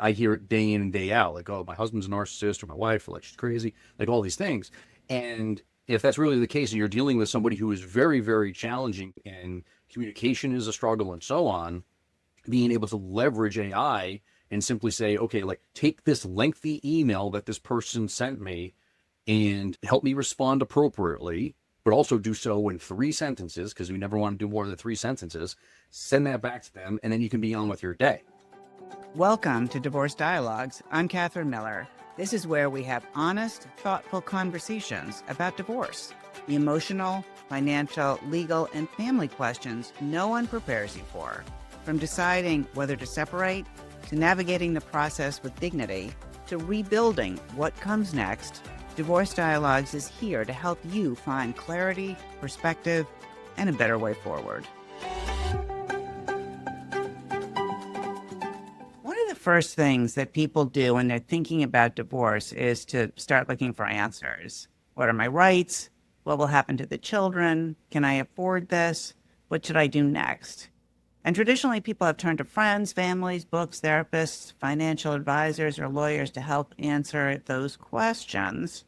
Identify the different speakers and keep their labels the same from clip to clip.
Speaker 1: I hear it day in and day out, like, oh, my husband's a narcissist or my wife, or like she's crazy, like all these things. And if that's really the case and you're dealing with somebody who is very, very challenging and communication is a struggle and so on, being able to leverage AI and simply say, okay, like take this lengthy email that this person sent me and help me respond appropriately, but also do so in 3 sentences because we never want to do more than 3 sentences. Send that back to them, and then you can be on with your day.
Speaker 2: Welcome to Divorce Dialogues. I'm Catherine Miller. This is where we have honest, thoughtful conversations about divorce. The emotional, financial, legal, and family questions no one prepares you for. From deciding whether to separate, to navigating the process with dignity, to rebuilding what comes next, Divorce Dialogues is here to help you find clarity, perspective, and a better way forward. First things that people do when they're thinking about divorce is to start looking for answers. What are my rights? What will happen to the children? Can I afford this? What should I do next? And traditionally, people have turned to friends, families, books, therapists, financial advisors, or lawyers to help answer those questions.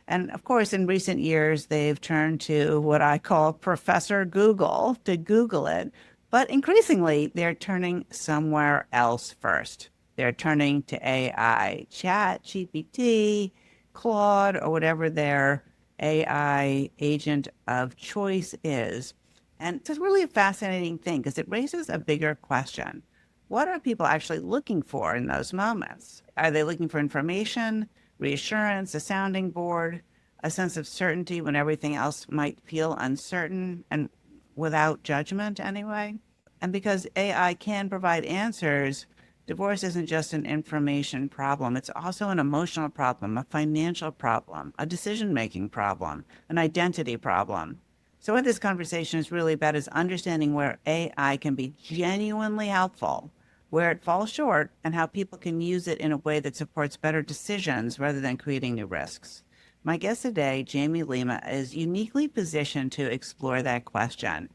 Speaker 2: And of course, in recent years, they've turned to what I call Professor Google to Google it. But increasingly, they're turning somewhere else first. They're turning to AI, Chat, GPT, Claude, or whatever their AI agent of choice is. And it's really a fascinating thing because it raises a bigger question. What are people actually looking for in those moments? Are they looking for information, reassurance, a sounding board, a sense of certainty when everything else might feel uncertain and without judgment anyway? And because AI can provide answers, divorce isn't just an information problem. It's also an emotional problem, a financial problem, a decision-making problem, an identity problem. So what this conversation is really about is understanding where AI can be genuinely helpful, where it falls short, and how people can use it in a way that supports better decisions rather than creating new risks. My guest today, Jamie Lima, is uniquely positioned to explore that question.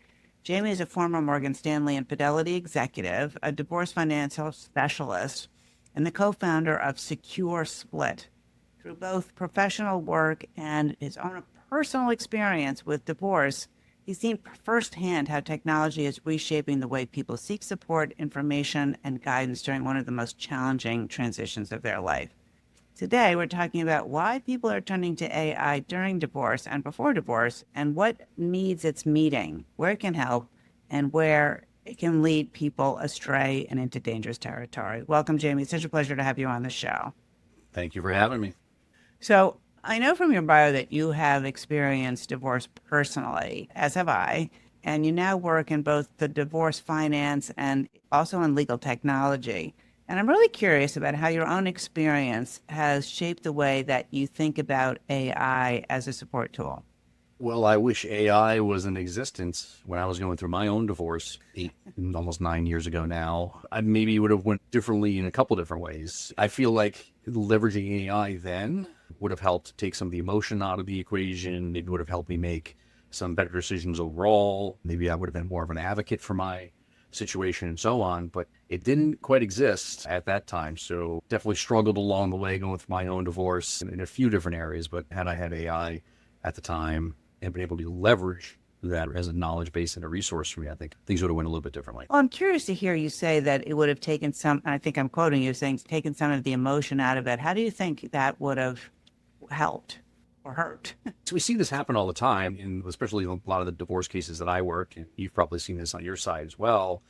Speaker 2: Jamie is a former Morgan Stanley and Fidelity executive, a divorce financial specialist, and the co-founder of SecureSplit. Through both professional work and his own personal experience with divorce, he's seen firsthand how technology is reshaping the way people seek support, information, and guidance during one of the most challenging transitions of their life. Today, we're talking about why people are turning to AI during divorce and before divorce, and what needs it's meeting, where it can help, and where it can lead people astray and into dangerous territory. Welcome, Jamie. It's such a pleasure to have you on the show.
Speaker 1: Thank you for having me.
Speaker 2: So, I know from your bio that you have experienced divorce personally, as have I, and you now work in both the divorce finance and also in legal technology. And I'm really curious about how your own experience has shaped the way that you think about AI as a support tool.
Speaker 1: Well, I wish AI was in existence when I was going through my own divorce almost 9 years ago now. I maybe would have went differently in a couple different ways. I feel like leveraging AI then would have helped take some of the emotion out of the equation. It would have helped me make some better decisions overall. Maybe I would have been more of an advocate for my situation and so on, but it didn't quite exist at that time. So definitely struggled along the way going through my own divorce in a few different areas. But had I had AI at the time and been able to leverage that as a knowledge base and a resource for me, I think things would have went a little bit differently.
Speaker 2: Well, I'm curious to hear you say that it would have taken some, and I think I'm quoting you saying, taken some of the emotion out of it. How do you think that would have helped or hurt?
Speaker 1: So we see this happen all the time, and especially in a lot of the divorce cases that I work, and you've probably seen this on your side as well.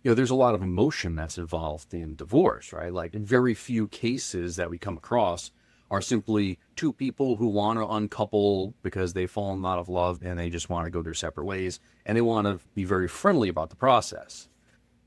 Speaker 1: There's a lot of emotion that's involved in divorce, right? Like in very few cases that we come across are simply two people who want to uncouple because they've fallen out of love and they just want to go their separate ways and they want to be very friendly about the process.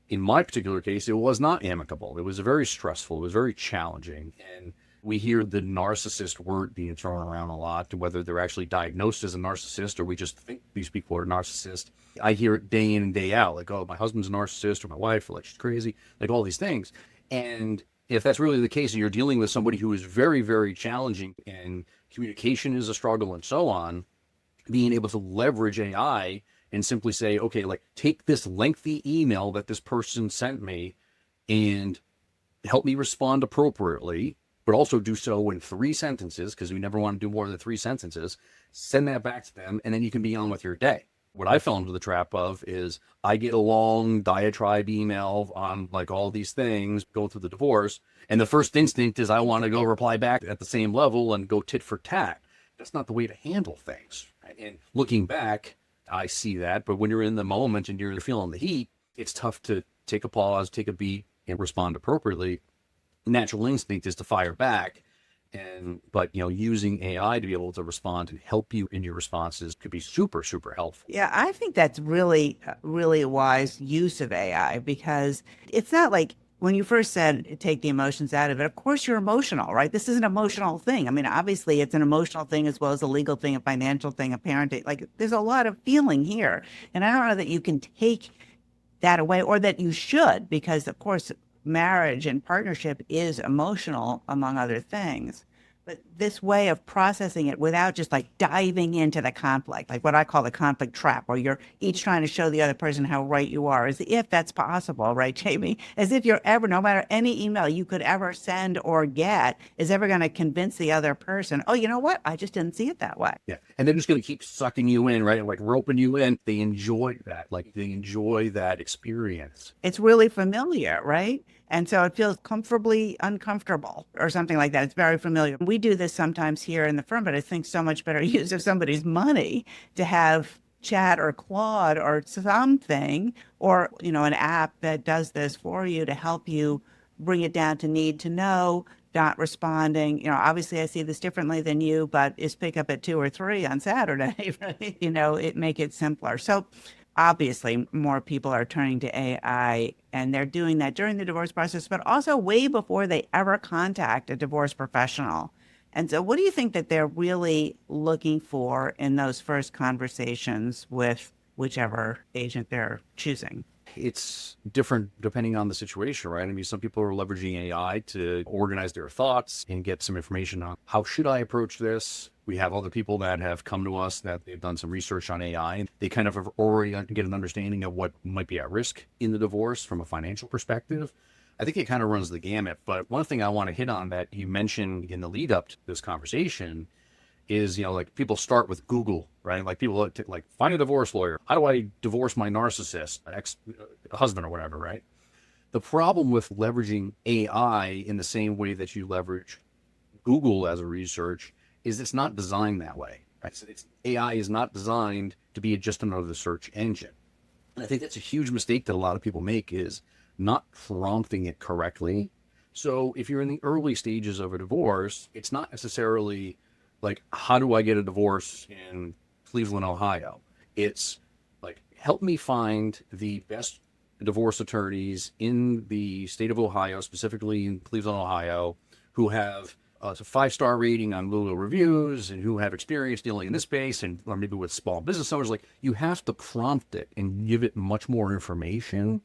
Speaker 1: In my particular case, it was not amicable. It was very stressful. It was very challenging. And we hear the narcissist word being thrown around a lot, whether they're actually diagnosed as a narcissist or we just think these people are narcissists. I hear it day in and day out, like, oh, my husband's a narcissist or my wife, or like she's crazy, like all these things. And if that's really the case and you're dealing with somebody who is very, very challenging and communication is a struggle and so on, being able to leverage AI and simply say, okay, like take this lengthy email that this person sent me and help me respond appropriately, but also do so in 3 sentences, because we never want to do more than 3 sentences. Send that back to them, and then you can be on with your day. What I fell into the trap of is I get a long diatribe email on like all these things, go through the divorce, and the first instinct is I want to go reply back at the same level and go tit for tat. That's not the way to handle things. Right? And looking back, I see that, but when you're in the moment and you're feeling the heat, it's tough to take a pause, take a beat, and respond appropriately. Natural instinct is to fire back. But using AI to be able to respond and help you in your responses could be super, super helpful.
Speaker 2: Yeah, I think that's really a wise use of AI, because it's not like when you first said take the emotions out of it. Of course, you're emotional, right? This is an emotional thing. I mean, obviously, it's an emotional thing as well as a legal thing, a financial thing, a parenting. Like, there's a lot of feeling here. And I don't know that you can take that away, or that you should, because, of course, marriage and partnership is emotional, among other things. But this way of processing it without just like diving into the conflict, like what I call the conflict trap, where you're each trying to show the other person how right you are, as if that's possible, right, Jamie? As if you're ever, no matter any email you could ever send or get, is ever going to convince the other person, oh, you know what? I just didn't see it that way.
Speaker 1: Yeah. And they're just going to keep sucking you in, right? Like roping you in. They enjoy that. Like they enjoy that experience.
Speaker 2: It's really familiar, right? And so it feels comfortably uncomfortable or something like that. It's very familiar. We do this sometimes here in the firm, but I think so much better use of somebody's money to have Chat or Claude or something, or, an app that does this for you to help you bring it down to need to know, not responding. Obviously I see this differently than you, but is pick up at 2 or 3 on Saturday, right? It make it simpler. So obviously more people are turning to AI, and they're doing that during the divorce process, but also way before they ever contact a divorce professional. And so what do you think that they're really looking for in those first conversations with whichever agent they're choosing?
Speaker 1: It's different depending on the situation, right? I mean, some people are leveraging AI to organize their thoughts and get some information on how should I approach this. We have other people that have come to us that they've done some research on AI. They kind of already get an understanding of what might be at risk in the divorce from a financial perspective. I think it kind of runs the gamut. But one thing I want to hit on that you mentioned in the lead up to this conversation is, like people start with Google, right? Like people like find a divorce lawyer. How do I divorce my narcissist, ex-husband or whatever, right? The problem with leveraging AI in the same way that you leverage Google as a research is it's not designed that way, right? So AI is not designed to be just another search engine. And I think that's a huge mistake that a lot of people make, is not prompting it correctly. So if you're in the early stages of a divorce, it's not necessarily like, how do I get a divorce in Cleveland, Ohio? It's like, help me find the best divorce attorneys in the state of Ohio, specifically in Cleveland, Ohio, who have a 5-star rating on Lulu reviews and who have experience dealing in this space, and or maybe with small business owners. Like, you have to prompt it and give it much more information,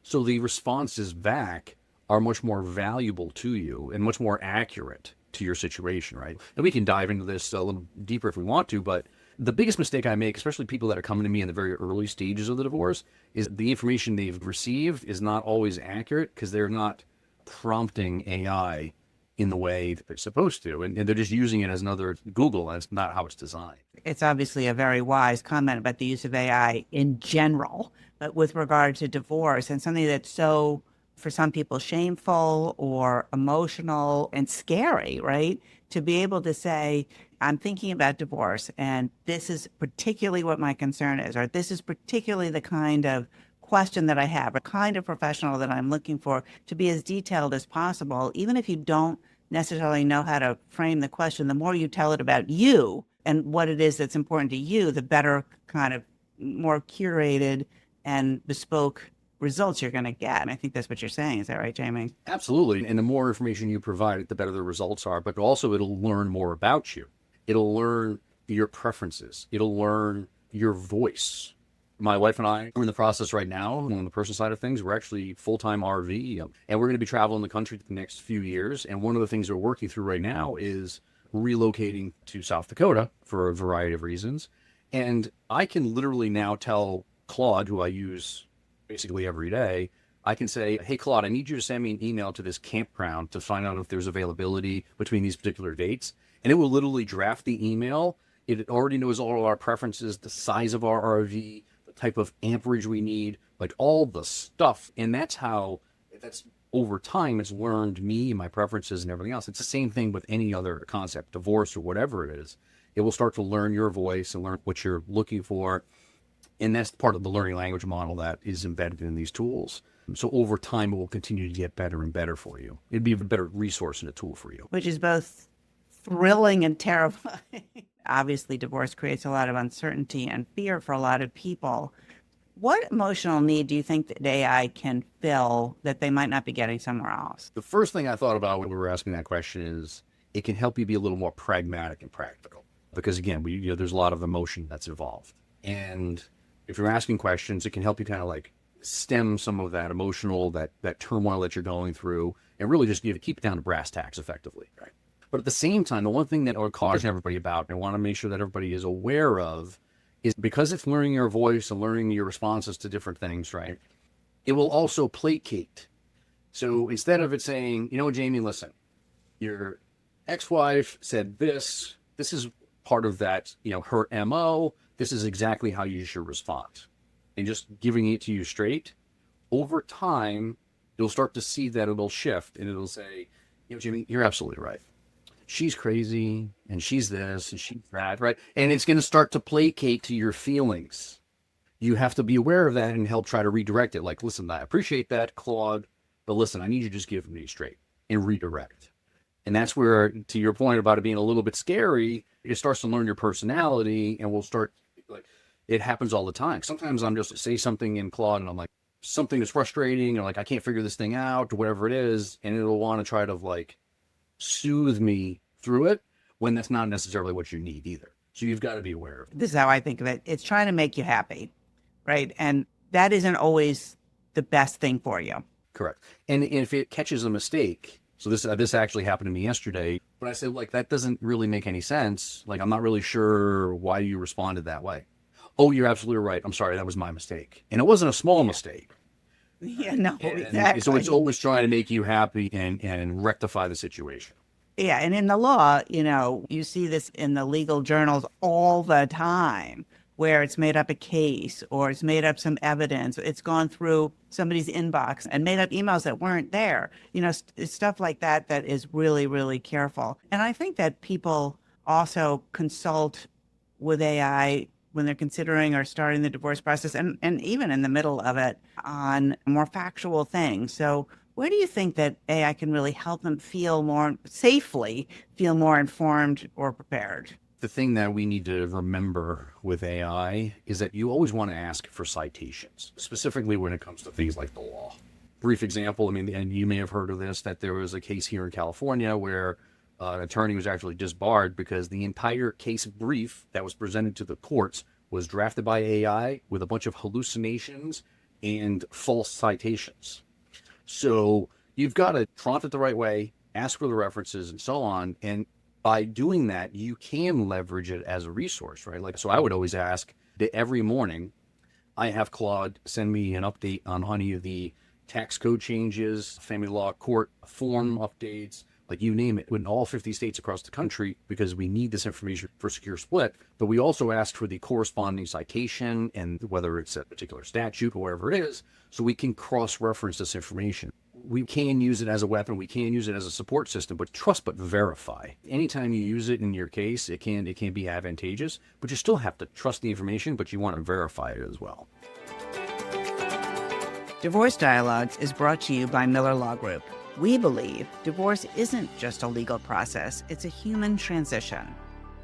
Speaker 1: so the responses back are much more valuable to you and much more accurate to your situation, right? And we can dive into this a little deeper if we want to, but the biggest mistake I make, especially people that are coming to me in the very early stages of the divorce, is the information they've received is not always accurate because they're not prompting AI in the way that they're supposed to. And they're just using it as another Google, and it's not how it's designed.
Speaker 2: It's obviously a very wise comment about the use of AI in general, but with regard to divorce and something that's so, for some people, shameful or emotional and scary, right? To be able to say, I'm thinking about divorce, and this is particularly what my concern is, or this is particularly the kind of question that I have, a kind of professional that I'm looking for, to be as detailed as possible. Even if you don't necessarily know how to frame the question, the more you tell it about you and what it is that's important to you, the better kind of more curated and bespoke results you're going to get. And I think that's what you're saying. Is that right, Jamie?
Speaker 1: Absolutely. And the more information you provide it, the better the results are. But also it'll learn more about you. It'll learn your preferences. It'll learn your voice. My wife and I are in the process right now on the personal side of things. We're actually full-time RV, and we're going to be traveling the country the next few years. And one of the things we're working through right now is relocating to South Dakota for a variety of reasons. And I can literally now tell Claude, who I use basically every day, I can say, hey, Claude, I need you to send me an email to this campground to find out if there's availability between these particular dates. And it will literally draft the email. It already knows all of our preferences, the size of our RV, the type of amperage we need, like all the stuff. And that's over time, it's learned me, my preferences, and everything else. It's the same thing with any other concept, divorce or whatever it is. It will start to learn your voice and learn what you're looking for. And that's part of the learning language model that is embedded in these tools. So over time, it will continue to get better and better for you. It'd be a better resource and a tool for you.
Speaker 2: Which is both thrilling and terrifying. Obviously, divorce creates a lot of uncertainty and fear for a lot of people. What emotional need do you think that AI can fill that they might not be getting somewhere else?
Speaker 1: The first thing I thought about when we were asking that question is it can help you be a little more pragmatic and practical. Because again, there's a lot of emotion that's involved. And if you're asking questions, it can help you kind of like stem some of that emotional, that turmoil that you're going through, and really just keep it down to brass tacks effectively. Right. But at the same time, the one thing that I would caution everybody about, and I want to make sure that everybody is aware of, is because it's learning your voice and learning your responses to different things, right? It will also placate. So instead of it saying, Jamie, listen, your ex-wife said this is part of that, her MO, this is exactly how you should respond. And just giving it to you straight, over time, you'll start to see that it'll shift and it'll say, Jamie, you're absolutely right. She's crazy and she's this and she's that, right? And it's going to start to placate to your feelings. You have to be aware of that and help try to redirect it. Like, listen, I appreciate that, Claude, but listen, I need you to just give me straight and redirect. And that's where, to your point about it being a little bit scary, it starts to learn your personality and we'll start, like, it happens all the time. Sometimes I'm just say something in Claude and I'm like, something is frustrating or like, I can't figure this thing out or whatever it is. And it'll want to try to like soothe me through it when that's not necessarily what you need either. So you've got to be aware of it.
Speaker 2: This is how I think of it. It's trying to make you happy, right? And that isn't always the best thing for you.
Speaker 1: Correct. And if it catches a mistake, so this actually happened to me yesterday, but I said, like, that doesn't really make any sense. Like, I'm not really sure why you responded that way. Oh, you're absolutely right. I'm sorry. That was my mistake. And it wasn't a small mistake.
Speaker 2: Yeah, no, exactly.
Speaker 1: And so it's always trying to make you happy and rectify the situation.
Speaker 2: Yeah, and in the law, you see this in the legal journals all the time, where it's made up a case or it's made up some evidence. It's gone through somebody's inbox and made up emails that weren't there. Stuff like that is really, really careful. And I think that people also consult with AI when they're considering or starting the divorce process and even in the middle of it on more factual things. So where do you think that AI can really help them feel more informed or prepared?
Speaker 1: The thing that we need to remember with AI is that you always want to ask for citations, specifically when it comes to things like the law. Brief example, and you may have heard of this, that there was a case here in California where an attorney was actually disbarred because the entire case brief that was presented to the courts was drafted by AI with a bunch of hallucinations and false citations. So you've got to prompt it the right way, ask for the references and so on. And by doing that, you can leverage it as a resource, right? Like, so I would always ask that every morning I have Claude send me an update on any of the tax code changes, family law court form updates, like you name it, in all 50 states across the country, because we need this information for SecureSplit. But we also ask for the corresponding citation and whether it's a particular statute or whatever it is, so we can cross-reference this information. We can use it as a weapon, we can use it as a support system, but trust but verify. Anytime you use it in your case, it can be advantageous, but you still have to trust the information, but you want to verify it as well.
Speaker 2: Divorce Dialogues is brought to you by Miller Law Group. We believe divorce isn't just a legal process, it's a human transition.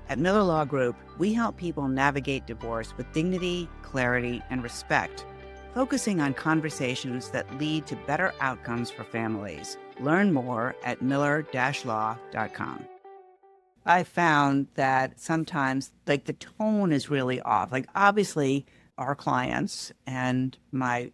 Speaker 2: At Miller Law Group, we help people navigate divorce with dignity, clarity, and respect, focusing on conversations that lead to better outcomes for families. Learn more at miller-law.com. I found that sometimes, the tone is really off. Obviously, our clients and my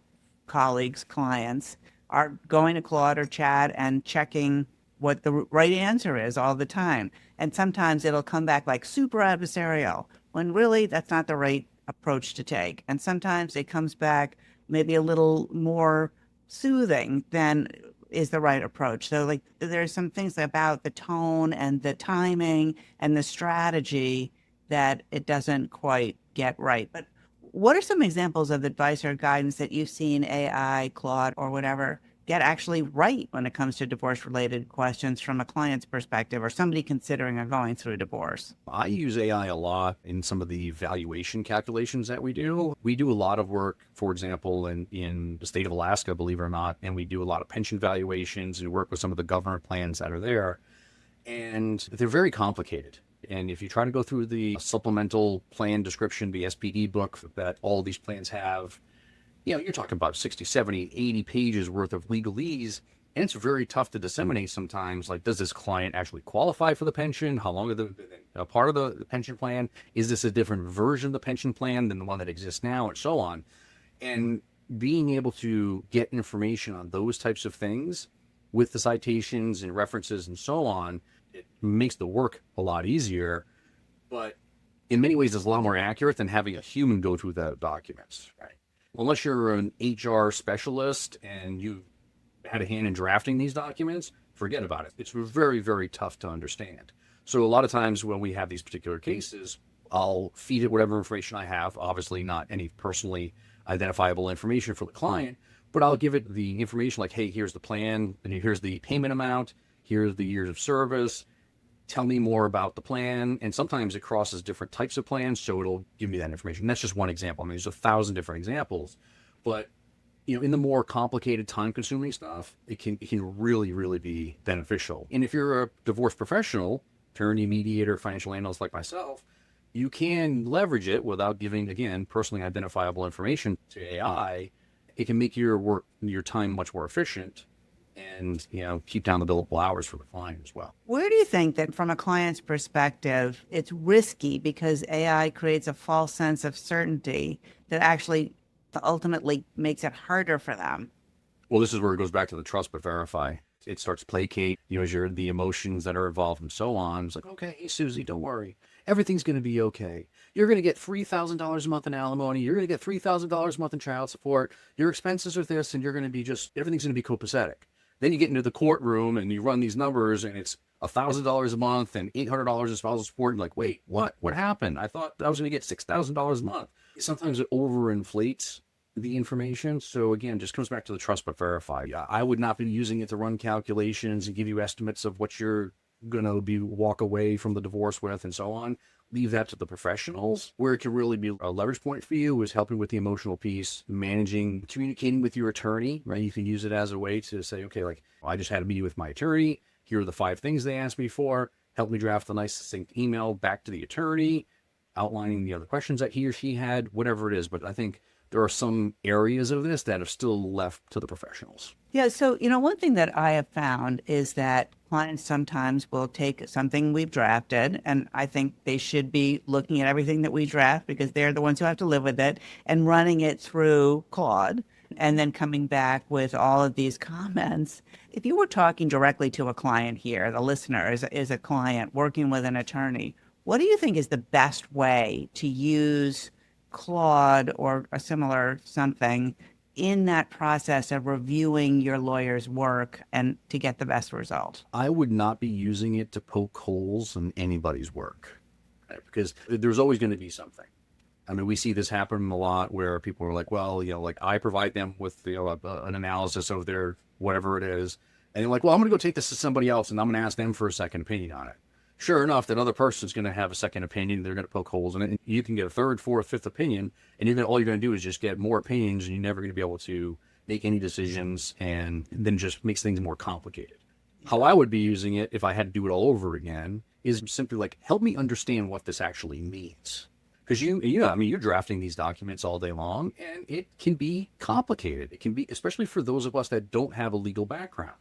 Speaker 2: colleagues' clients are going to Claude or Chat and checking what the right answer is all the time. And sometimes it'll come back super adversarial, when really that's not the right approach to take. And sometimes it comes back maybe a little more soothing, then is the right approach. So like there's some things about the tone and the timing and the strategy that it doesn't quite get right. But what are some examples of advice or guidance that you've seen AI, Claude, or whatever get actually right when it comes to divorce related questions from a client's perspective or somebody considering or going through divorce?
Speaker 1: I use AI a lot in some of the valuation calculations that we do. We do a lot of work, for example, in the state of Alaska, believe it or not, and we do a lot of pension valuations and work with some of the government plans that are there. And they're very complicated. And if you try to go through the supplemental plan description, the SPD book that all these plans have, you're talking about 60, 70, 80 pages worth of legalese. And it's very tough to disseminate sometimes. Like, does this client actually qualify for the pension? How long are they a part of the pension plan? Is this a different version of the pension plan than the one that exists now, and so on? And being able to get information on those types of things with the citations and references and so on, it makes the work a lot easier. But in many ways, it's a lot more accurate than having a human go through the documents, right? Unless you're an HR specialist and you had a hand in drafting these documents, forget about it. It's very, very tough to understand. So a lot of times when we have these particular cases, I'll feed it whatever information I have, obviously not any personally identifiable information for the client, but I'll give it the information like, hey, here's the plan, and here's the payment amount, here's the years of service, tell me more about the plan. And sometimes it crosses different types of plans, so it'll give me that information. That's just one example. I mean, there's 1,000 different examples, but in the more complicated, time-consuming stuff, it can really, really be beneficial. And if you're a divorce professional, attorney, mediator, financial analyst like myself, you can leverage it without giving, again, personally identifiable information to AI. It can make your work, your time much more efficient, and keep down the billable hours for the client as well.
Speaker 2: Where do you think that from a client's perspective, it's risky because AI creates a false sense of certainty that actually ultimately makes it harder for them?
Speaker 1: Well, this is where it goes back to the trust but verify. It starts to placate, the emotions that are involved and so on. It's like, okay, hey, Susie, don't worry. Everything's going to be okay. You're going to get $3,000 a month in alimony. You're going to get $3,000 a month in child support. Your expenses are this, and you're going to be everything's going to be copacetic. Then you get into the courtroom and you run these numbers and it's $1,000 a month and $800 in spousal support. And like, wait, what? What happened? I thought I was going to get $6,000 a month. Sometimes it overinflates the information. So again, just comes back to the trust but verify. I would not be using it to run calculations and give you estimates of what you're going to walk away from the divorce with and so on. Leave that to the professionals. Where it can really be a leverage point for you is helping with the emotional piece, managing, communicating with your attorney, right? You can use it as a way to say, okay, like, I just had a meeting with my attorney. Here are the 5 things they asked me for. Help me draft a nice succinct email back to the attorney, outlining the other questions that he or she had, whatever it is. But I think there are some areas of this that are still left to the professionals.
Speaker 2: Yeah. So, one thing that I have found is that clients sometimes will take something we've drafted, and I think they should be looking at everything that we draft because they're the ones who have to live with it, and running it through Claude and then coming back with all of these comments. If you were talking directly to a client here, the listener is a client working with an attorney, what do you think is the best way to use Claude or a similar something in that process of reviewing your lawyer's work and to get the best result?
Speaker 1: I would not be using it to poke holes in anybody's work, right? Because there's always going to be something. I mean, we see this happen a lot where people are like, well, like I provide them with an analysis of their whatever it is. And they're like, well, I'm going to go take this to somebody else and I'm going to ask them for a second opinion on it. Sure enough, that other person's going to have a second opinion. They're going to poke holes in it. And you can get a third, fourth, fifth opinion. And all you're going to do is just get more opinions, and you're never going to be able to make any decisions, and then just makes things more complicated. How I would be using it if I had to do it all over again is simply like, help me understand what this actually means. Because you're drafting these documents all day long, and it can be complicated. It can be, especially for those of us that don't have a legal background.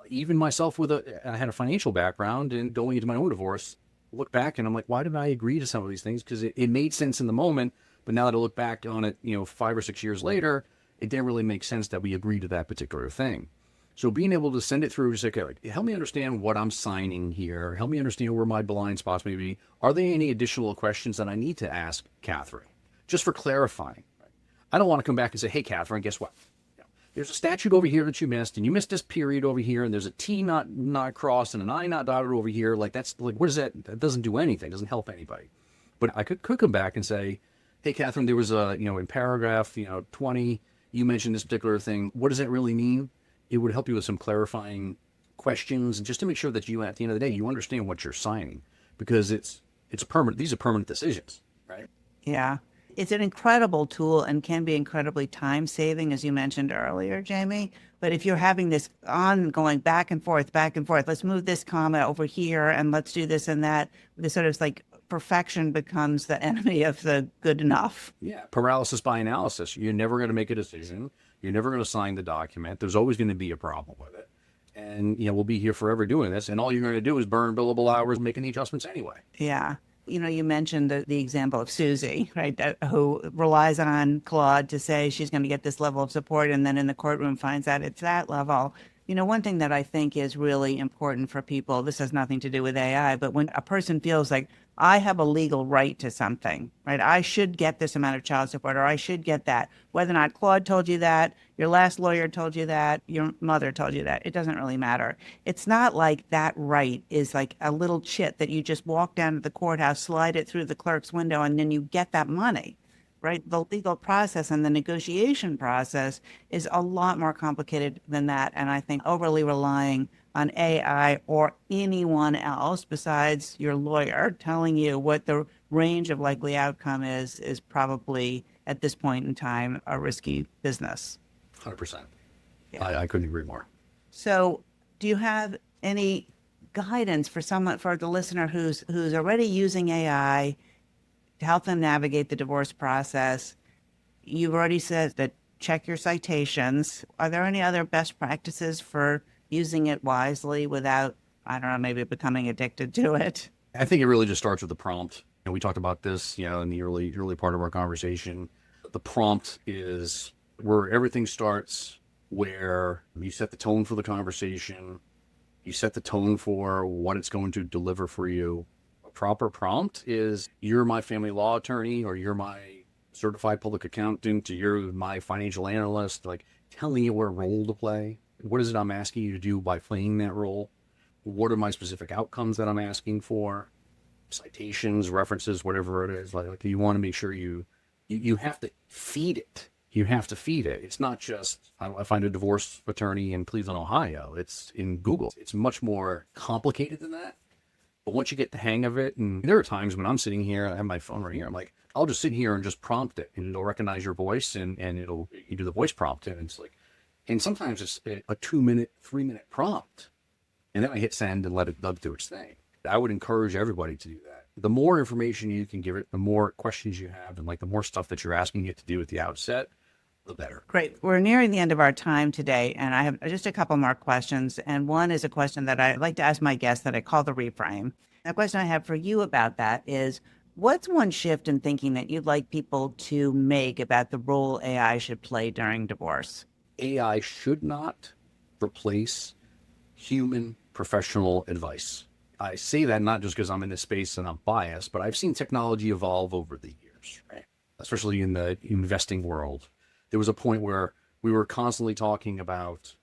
Speaker 1: Even myself I had a financial background, and going into my own divorce, look back and I'm like, why did I agree to some of these things? Because it made sense in the moment, but now that I look back on it, 5 or 6 years later, it didn't really make sense that we agreed to that particular thing. So being able to send it through and say, okay, like, help me understand what I'm signing here. Help me understand where my blind spots may be. Are there any additional questions that I need to ask Catherine? Just for clarifying. I don't want to come back and say, hey, Catherine, guess what? there's a statute over here that you missed, and you missed this period over here, and there's a T not crossed and an I not dotted over here. Like, that's like, what is that? That doesn't do anything. Doesn't help anybody. But I could come back and say, hey, Catherine, there was a, in paragraph, 20, you mentioned this particular thing. What does that really mean? It would help you with some clarifying questions, and just to make sure that you, at the end of the day, you understand what you're signing, because it's permanent. These are permanent decisions, right?
Speaker 2: Yeah. It's an incredible tool and can be incredibly time saving, as you mentioned earlier, Jamie. But if you're having this ongoing back and forth, let's move this comma over here and let's do this and that, this sort of like perfection becomes the enemy of the good enough.
Speaker 1: Yeah. Paralysis by analysis. You're never going to make a decision. You're never going to sign the document. There's always going to be a problem with it. And, we'll be here forever doing this. And all you're going to do is burn billable hours making the adjustments anyway.
Speaker 2: Yeah. You mentioned the example of Susie, right, who relies on Claude to say she's going to get this level of support, and then in the courtroom finds out it's that level. One thing that I think is really important for people, this has nothing to do with AI, but when a person feels like I have a legal right to something, right? I should get this amount of child support, or I should get that. Whether or not Claude told you that, your last lawyer told you that, your mother told you that, it doesn't really matter. It's not like that right is like a little chit that you just walk down to the courthouse, slide it through the clerk's window, and then you get that money. Right? The legal process and the negotiation process is a lot more complicated than that. And I think overly relying on AI or anyone else besides your lawyer telling you what the range of likely outcome is probably at this point in time a risky business.
Speaker 1: 100%.
Speaker 2: Yeah.
Speaker 1: I couldn't agree more.
Speaker 2: So do you have any guidance for the listener who's already using AI to help them navigate the divorce process? You've already said that check your citations. Are there any other best practices for using it wisely without, I don't know, maybe becoming addicted to it?
Speaker 1: I think it really just starts with the prompt. And we talked about this, in the early part of our conversation. The prompt is where everything starts, where you set the tone for the conversation, you set the tone for what it's going to deliver for you. Proper prompt is, you're my family law attorney, or you're my certified public accountant, or you're my financial analyst, like telling you what role to play. What is it I'm asking you to do by playing that role? What are my specific outcomes that I'm asking for? Citations, references, whatever it is. Like you want to make sure you have to feed it. You have to feed it. It's not just, I find a divorce attorney in Cleveland, Ohio. It's in Google. It's much more complicated than that. But once you get the hang of it, and there are times when I'm sitting here, I have my phone right here, I'm like, I'll just sit here and just prompt it, and it'll recognize your voice, and you do the voice prompt, and it's like, and sometimes it's a 2-minute, 3-minute prompt, and then I hit send and let it do its thing. I would encourage everybody to do that. The more information you can give it, the more questions you have, and like the more stuff that you're asking it to do at the outset, the better.
Speaker 2: Great. We're nearing the end of our time today, and I have just a couple more questions. And one is a question that I like to ask my guests that I call the reframe. The question I have for you about that is, what's one shift in thinking that you'd like people to make about the role AI should play during divorce?
Speaker 1: AI should not replace human professional advice. I say that not just because I'm in this space and I'm biased, but I've seen technology evolve over the years, right? Especially in the investing world. There was a point where we were constantly talking about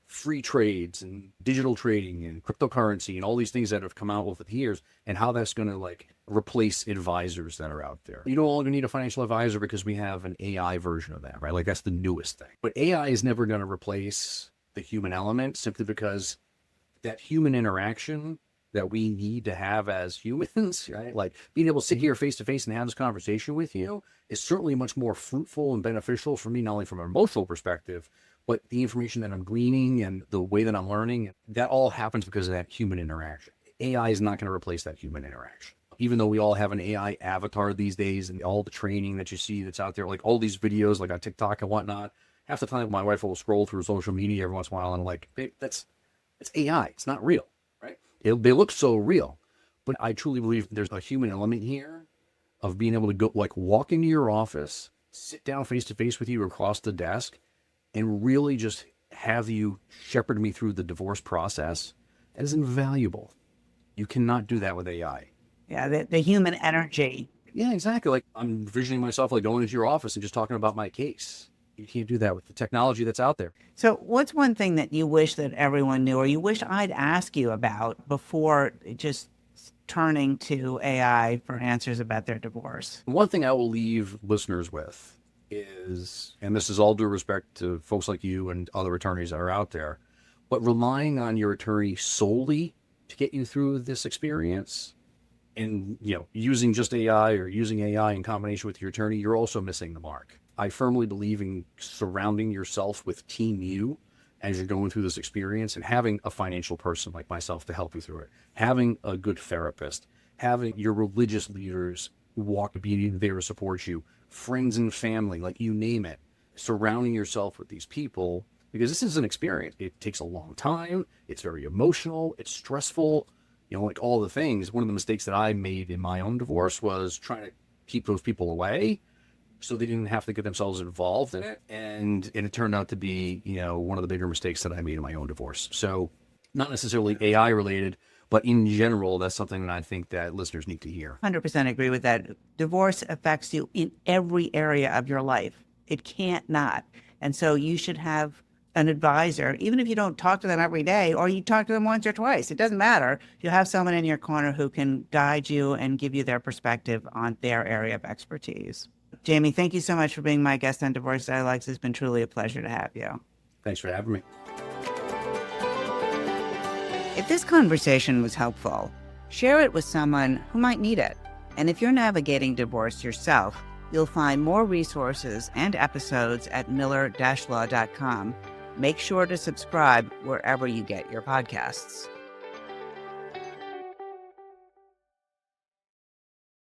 Speaker 1: free trades and digital trading and cryptocurrency and all these things that have come out over the years, and how that's going to like replace advisors that are out there. You no longer need a financial advisor because we have an AI version of that, right? Like that's the newest thing. But AI is never going to replace the human element, simply because that human interaction that we need to have as humans, right? Like being able to sit here face to face and have this conversation with you is certainly much more fruitful and beneficial for me, not only from an emotional perspective, but the information that I'm gleaning and the way that I'm learning, that all happens because of that human interaction. AI is not going to replace that human interaction. Even though we all have an AI avatar these days, and all the training that you see that's out there, like all these videos like on TikTok and whatnot, half the time my wife will scroll through social media every once in a while and I'm like, babe, it's AI. It's not real, right? They look so real, but I truly believe there's a human element here of being able to go, like walk into your office, sit down face to face with you across the desk, and really just have you shepherd me through the divorce process. That is invaluable. You cannot do that with AI.
Speaker 2: Yeah, the human energy.
Speaker 1: Yeah, exactly. Like I'm envisioning myself like going into your office and just talking about my case. You can't do that with the technology that's out there.
Speaker 2: So what's one thing that you wish that everyone knew or you wish I'd ask you about before just turning to AI for answers about their divorce?
Speaker 1: One thing I will leave listeners with is, and this is all due respect to folks like you and other attorneys that are out there, but relying on your attorney solely to get you through this experience and, using just AI or using AI in combination with your attorney, you're also missing the mark. I firmly believe in surrounding yourself with Team You as you're going through this experience and having a financial person like myself to help you through it, having a good therapist, having your religious leaders be there to support you, friends and family, like you name it, surrounding yourself with these people, because this is an experience. It takes a long time. It's very emotional. It's stressful, like all the things. One of the mistakes that I made in my own divorce was trying to keep those people away so they didn't have to get themselves involved in it. And it turned out to be, one of the bigger mistakes that I made in my own divorce. So not necessarily AI related, but in general, that's something that I think that listeners need to hear.
Speaker 2: 100% agree with that. Divorce affects you in every area of your life. It can't not. And so you should have an advisor, even if you don't talk to them every day or you talk to them once or twice. It doesn't matter. You'll have someone in your corner who can guide you and give you their perspective on their area of expertise. Jamie, thank you so much for being my guest on Divorce Dialogues. It's been truly a pleasure to have you.
Speaker 1: Thanks for having me.
Speaker 2: If this conversation was helpful, share it with someone who might need it. And if you're navigating divorce yourself, you'll find more resources and episodes at miller-law.com. Make sure to subscribe wherever you get your podcasts.